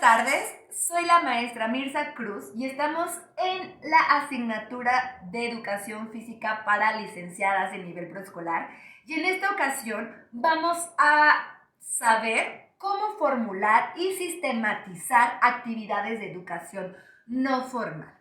tardes, soy la maestra Mirza Cruz y estamos en la asignatura de Educación Física para licenciadas de nivel preescolar. Y en esta ocasión vamos a saber cómo formular y sistematizar actividades de educación no formal.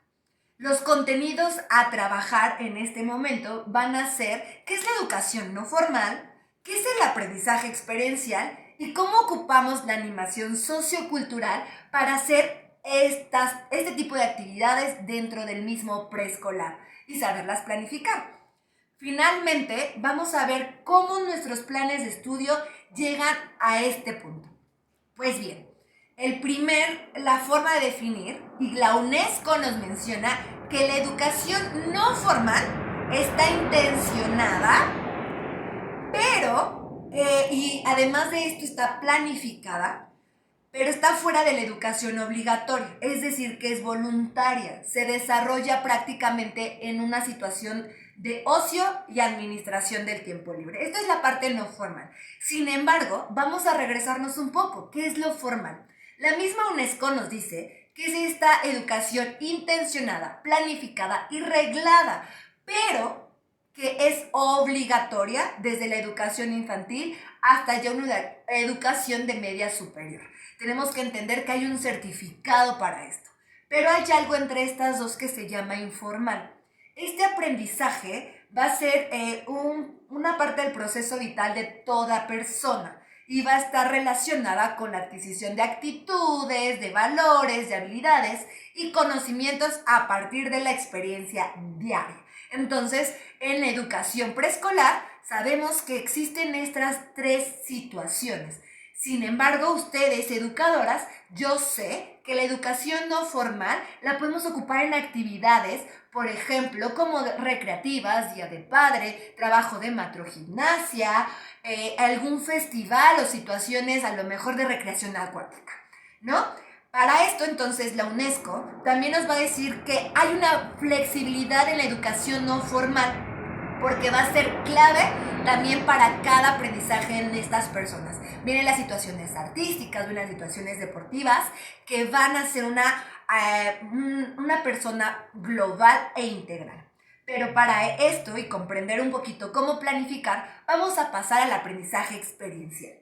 Los contenidos a trabajar en este momento van a ser qué es la educación no formal, qué es el aprendizaje experiencial y cómo ocupamos la animación sociocultural para hacer este tipo de actividades dentro del mismo preescolar y saberlas planificar. Finalmente, vamos a ver cómo nuestros planes de estudio llegan a este punto. Pues bien, la forma de definir, y la UNESCO nos menciona que la educación no formal está intencionada, y además de esto está planificada, pero está fuera de la educación obligatoria, es decir, que es voluntaria, se desarrolla prácticamente en una situación de ocio y administración del tiempo libre. Esta es la parte no formal. Sin embargo, vamos a regresarnos un poco. ¿Qué es lo formal? La misma UNESCO nos dice que es esta educación intencionada, planificada y reglada, pero que es obligatoria desde la educación infantil hasta ya una educación de media superior. Tenemos que entender que hay un certificado para esto. Pero hay algo entre estas dos que se llama informal. Este aprendizaje va a ser una parte del proceso vital de toda persona y va a estar relacionada con la adquisición de actitudes, de valores, de habilidades y conocimientos a partir de la experiencia diaria. Entonces, en la educación preescolar sabemos que existen estas tres situaciones. Sin embargo, ustedes, educadoras, yo sé que la educación no formal la podemos ocupar en actividades, por ejemplo, como recreativas, día de padre, trabajo de matrogimnasia, algún festival o situaciones a lo mejor de recreación acuática, ¿no? Para esto, entonces, la UNESCO también nos va a decir que hay una flexibilidad en la educación no formal, porque va a ser clave también para cada aprendizaje en estas personas. Vienen las situaciones artísticas, vienen las situaciones deportivas, que van a ser una persona global e integral. Pero para esto y comprender un poquito cómo planificar, vamos a pasar al aprendizaje experiencial.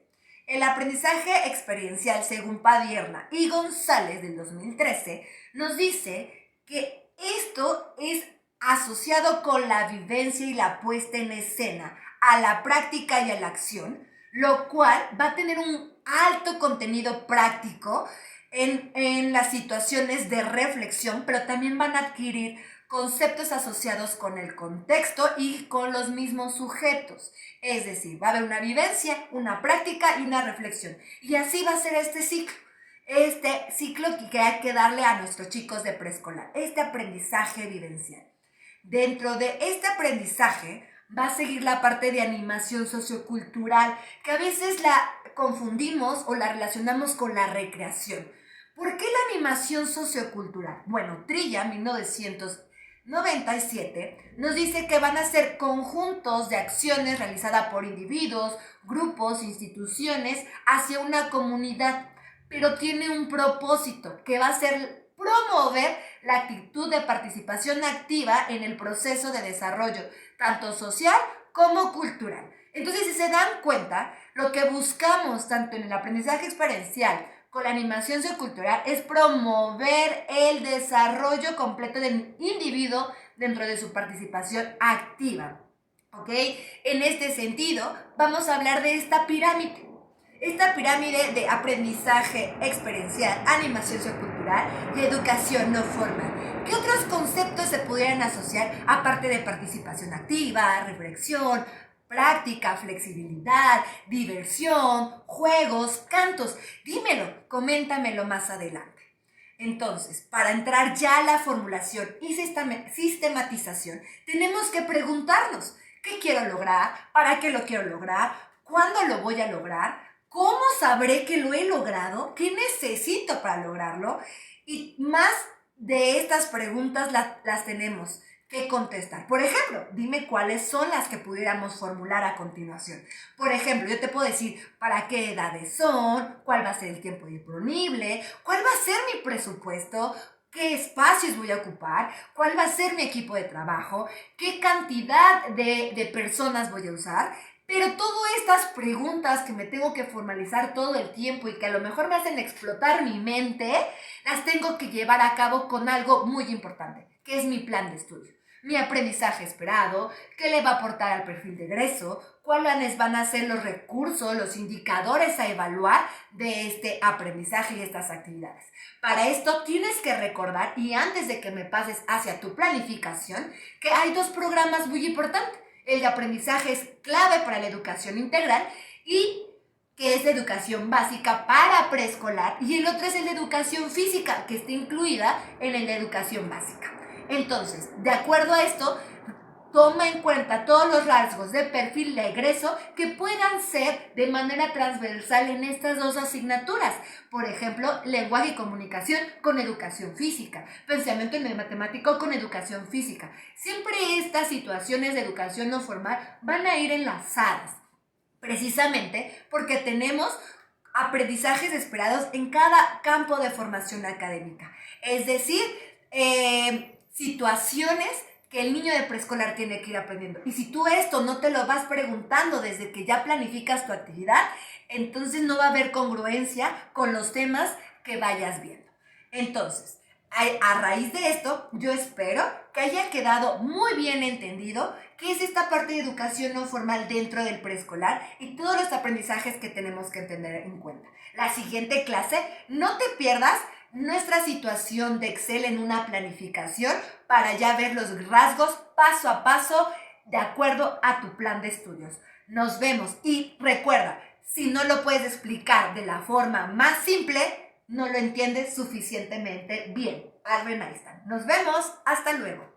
El aprendizaje experiencial, según Padierna y González del 2013, nos dice que esto es asociado con la vivencia y la puesta en escena, a la práctica y a la acción, lo cual va a tener un alto contenido práctico en las situaciones de reflexión, pero también van a adquirir conceptos asociados con el contexto y con los mismos sujetos. Es decir, va a haber una vivencia, una práctica y una reflexión. Y así va a ser este ciclo. Este ciclo que hay que darle a nuestros chicos de preescolar, este aprendizaje vivencial. Dentro de este aprendizaje va a seguir la parte de animación sociocultural, que a veces la confundimos o la relacionamos con la recreación. ¿Por qué la animación sociocultural? Bueno, Trilla, 1997, nos dice que van a ser conjuntos de acciones realizadas por individuos, grupos, instituciones hacia una comunidad, pero tiene un propósito que va a ser promover la actitud de participación activa en el proceso de desarrollo, tanto social como cultural. Entonces, si se dan cuenta, lo que buscamos tanto en el aprendizaje experiencial con la animación sociocultural es promover el desarrollo completo del individuo dentro de su participación activa. ¿Ok? En este sentido, vamos a hablar de esta pirámide. Esta pirámide de aprendizaje experiencial, animación sociocultural y educación no formal. ¿Qué otros conceptos se pudieran asociar aparte de participación activa, reflexión, práctica, flexibilidad, diversión, juegos, cantos? Dímelo, coméntamelo más adelante. Entonces, para entrar ya a la formulación y sistematización, tenemos que preguntarnos, ¿qué quiero lograr? ¿Para qué lo quiero lograr? ¿Cuándo lo voy a lograr? ¿Cómo sabré que lo he logrado? ¿Qué necesito para lograrlo? Y más de estas preguntas las tenemos. qué contestar. Por ejemplo, dime cuáles son las que pudiéramos formular a continuación. Por ejemplo, yo te puedo decir para qué edades son, cuál va a ser el tiempo disponible, cuál va a ser mi presupuesto, qué espacios voy a ocupar, cuál va a ser mi equipo de trabajo, qué cantidad de personas voy a usar. Pero todas estas preguntas que me tengo que formalizar todo el tiempo y que a lo mejor me hacen explotar mi mente, las tengo que llevar a cabo con algo muy importante, que es mi plan de estudio. Mi aprendizaje esperado, qué le va a aportar al perfil de egreso, cuáles van a ser los recursos, los indicadores a evaluar de este aprendizaje y estas actividades. Para esto tienes que recordar, y antes de que me pases hacia tu planificación, que hay dos programas muy importantes. El de aprendizaje es clave para la educación integral y que es de educación básica para preescolar, y el otro es el de educación física, que está incluida en el de educación básica. Entonces, de acuerdo a esto, toma en cuenta todos los rasgos de perfil de egreso que puedan ser de manera transversal en estas dos asignaturas. Por ejemplo, lenguaje y comunicación con educación física, pensamiento en el matemático con educación física. Siempre estas situaciones de educación no formal van a ir enlazadas, precisamente porque tenemos aprendizajes esperados en cada campo de formación académica. Es decir, situaciones que el niño de preescolar tiene que ir aprendiendo. Y si tú esto no te lo vas preguntando desde que ya planificas tu actividad, entonces no va a haber congruencia con los temas que vayas viendo. Entonces, a raíz de esto, yo espero que haya quedado muy bien entendido qué es esta parte de educación no formal dentro del preescolar y todos los aprendizajes que tenemos que tener en cuenta. La siguiente clase, no te pierdas nuestra situación de Excel en una planificación para ya ver los rasgos paso a paso de acuerdo a tu plan de estudios. Nos vemos y recuerda, si no lo puedes explicar de la forma más simple, no lo entiendes suficientemente bien. Albert Einstein. Nos vemos. Hasta luego.